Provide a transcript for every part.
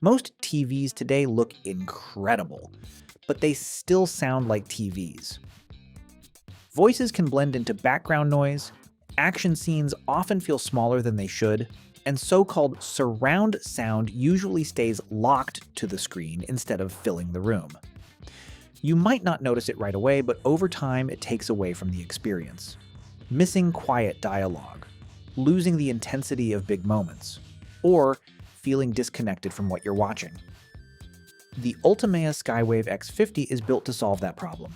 Most TVs today look incredible, but they still sound like TVs. Voices can blend into background noise, action scenes often feel smaller than they should, and so-called surround sound usually stays locked to the screen instead of filling the room. You might not notice it right away, but over time it takes away from the experience. Missing quiet dialogue, losing the intensity of big moments, or feeling disconnected from what you're watching. The Ultimea Skywave X50 is built to solve that problem.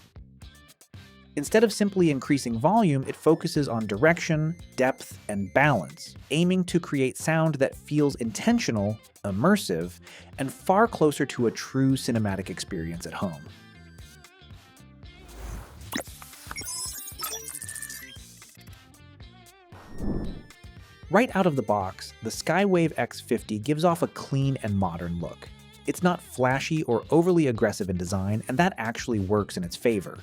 Instead of simply increasing volume, it focuses on direction, depth, and balance, aiming to create sound that feels intentional, immersive, and far closer to a true cinematic experience at home. Right out of the box, the Skywave X50 gives off a clean and modern look. It's not flashy or overly aggressive in design, and that actually works in its favor.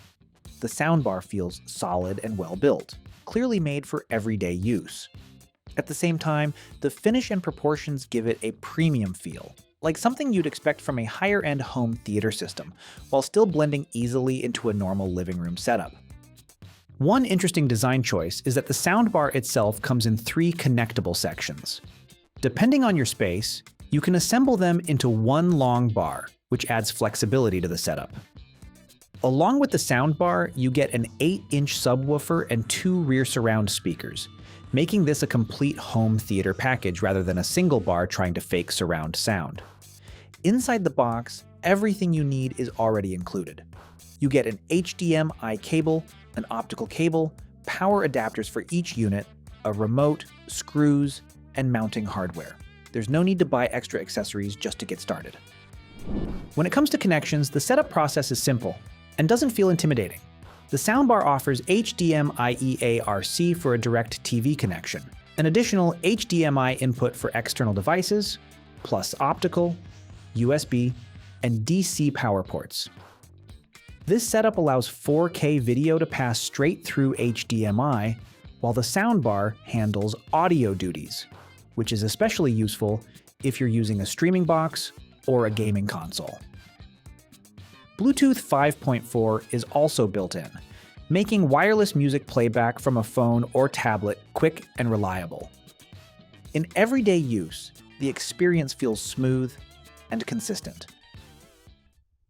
The soundbar feels solid and well-built, clearly made for everyday use. At the same time, the finish and proportions give it a premium feel, like something you'd expect from a higher-end home theater system, while still blending easily into a normal living room setup. One interesting design choice is that the soundbar itself comes in 3 connectable sections. Depending on your space, you can assemble them into one long bar, which adds flexibility to the setup. Along with the soundbar, you get an 8-inch subwoofer and 2 rear surround speakers, making this a complete home theater package rather than a single bar trying to fake surround sound. Inside the box, everything you need is already included. You get an HDMI cable, an optical cable, power adapters for each unit, a remote, screws, and mounting hardware. There's no need to buy extra accessories just to get started. When it comes to connections, the setup process is simple and doesn't feel intimidating. The soundbar offers HDMI EARC for a direct TV connection, an additional HDMI input for external devices, plus optical, USB, and DC power ports. This setup allows 4K video to pass straight through HDMI, while the soundbar handles audio duties, which is especially useful if you're using a streaming box or a gaming console. Bluetooth 5.4 is also built in, making wireless music playback from a phone or tablet quick and reliable. In everyday use, the experience feels smooth and consistent.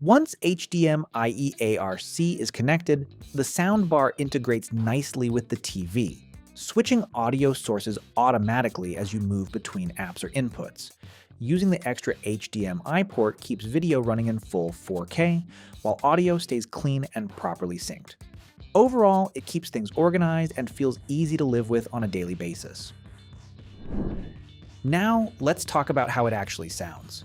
Once HDMI EARC is connected, the soundbar integrates nicely with the TV, switching audio sources automatically as you move between apps or inputs. Using the extra HDMI port keeps video running in full 4K, while audio stays clean and properly synced. Overall, it keeps things organized and feels easy to live with on a daily basis. Now, let's talk about how it actually sounds.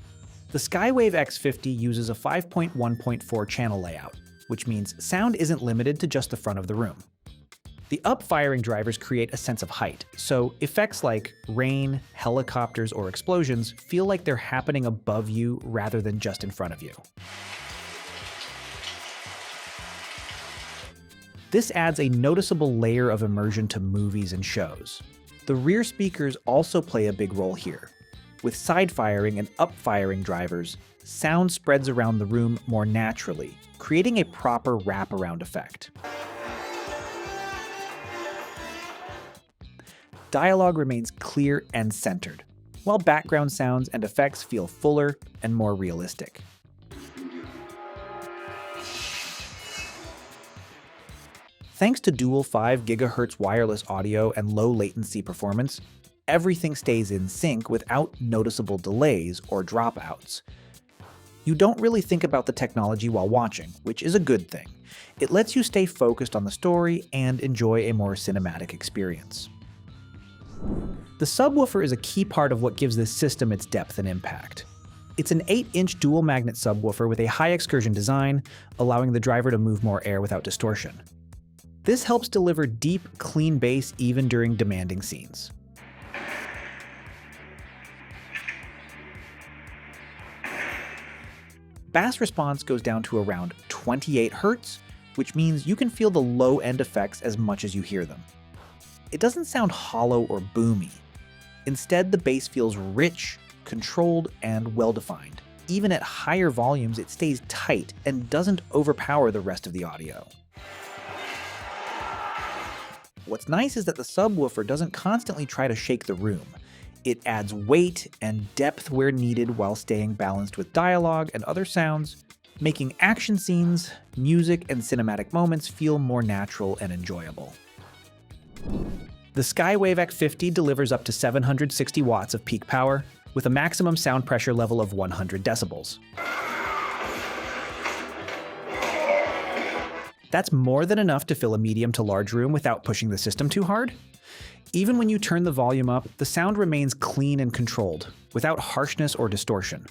The Skywave X50 uses a 5.1.4 channel layout, which means sound isn't limited to just the front of the room. The up-firing drivers create a sense of height, so effects like rain, helicopters, or explosions feel like they're happening above you rather than just in front of you. This adds a noticeable layer of immersion to movies and shows. The rear speakers also play a big role here. With side-firing and up-firing drivers, sound spreads around the room more naturally, creating a proper wraparound effect. Dialogue remains clear and centered, while background sounds and effects feel fuller and more realistic. Thanks to dual 5 GHz wireless audio and low latency performance, everything stays in sync without noticeable delays or dropouts. You don't really think about the technology while watching, which is a good thing. It lets you stay focused on the story and enjoy a more cinematic experience. The subwoofer is a key part of what gives this system its depth and impact. It's an 8-inch dual magnet subwoofer with a high excursion design, allowing the driver to move more air without distortion. This helps deliver deep, clean bass even during demanding scenes. Bass response goes down to around 28 Hz, which means you can feel the low-end effects as much as you hear them. It doesn't sound hollow or boomy. Instead, the bass feels rich, controlled, and well-defined. Even at higher volumes, it stays tight and doesn't overpower the rest of the audio. What's nice is that the subwoofer doesn't constantly try to shake the room. It adds weight and depth where needed while staying balanced with dialogue and other sounds, making action scenes, music, and cinematic moments feel more natural and enjoyable. The Skywave X50 delivers up to 760 watts of peak power, with a maximum sound pressure level of 100 decibels. That's more than enough to fill a medium to large room without pushing the system too hard. Even when you turn the volume up, the sound remains clean and controlled, without harshness or distortion.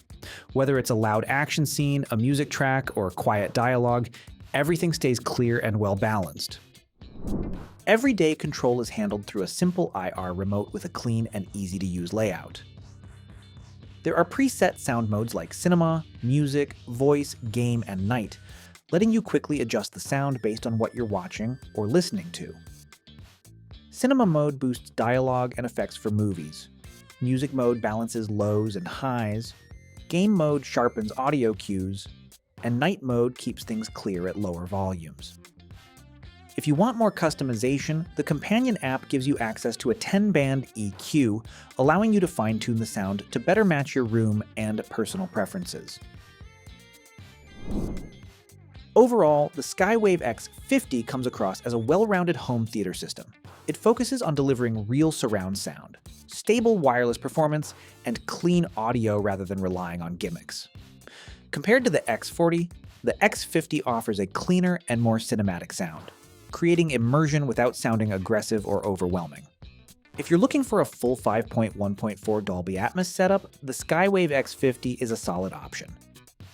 Whether it's a loud action scene, a music track, or quiet dialogue, everything stays clear and well balanced. Everyday control is handled through a simple IR remote with a clean and easy-to-use layout. There are preset sound modes like cinema, music, voice, game, and night, letting you quickly adjust the sound based on what you're watching or listening to. Cinema mode boosts dialogue and effects for movies. Music mode balances lows and highs. Game mode sharpens audio cues. And night mode keeps things clear at lower volumes. If you want more customization, the companion app gives you access to a 10-band EQ, allowing you to fine-tune the sound to better match your room and personal preferences. Overall, the Skywave X50 comes across as a well-rounded home theater system. It focuses on delivering real surround sound, stable wireless performance, and clean audio rather than relying on gimmicks. Compared to the X40, the X50 offers a cleaner and more cinematic sound, creating immersion without sounding aggressive or overwhelming. If you're looking for a full 5.1.4 Dolby Atmos setup, the Skywave X50 is a solid option.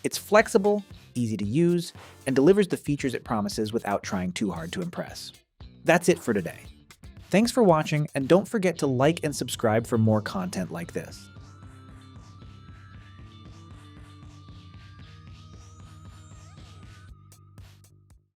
It's flexible, easy to use, and delivers the features it promises without trying too hard to impress. That's it for today. Thanks for watching, and don't forget to like and subscribe for more content like this.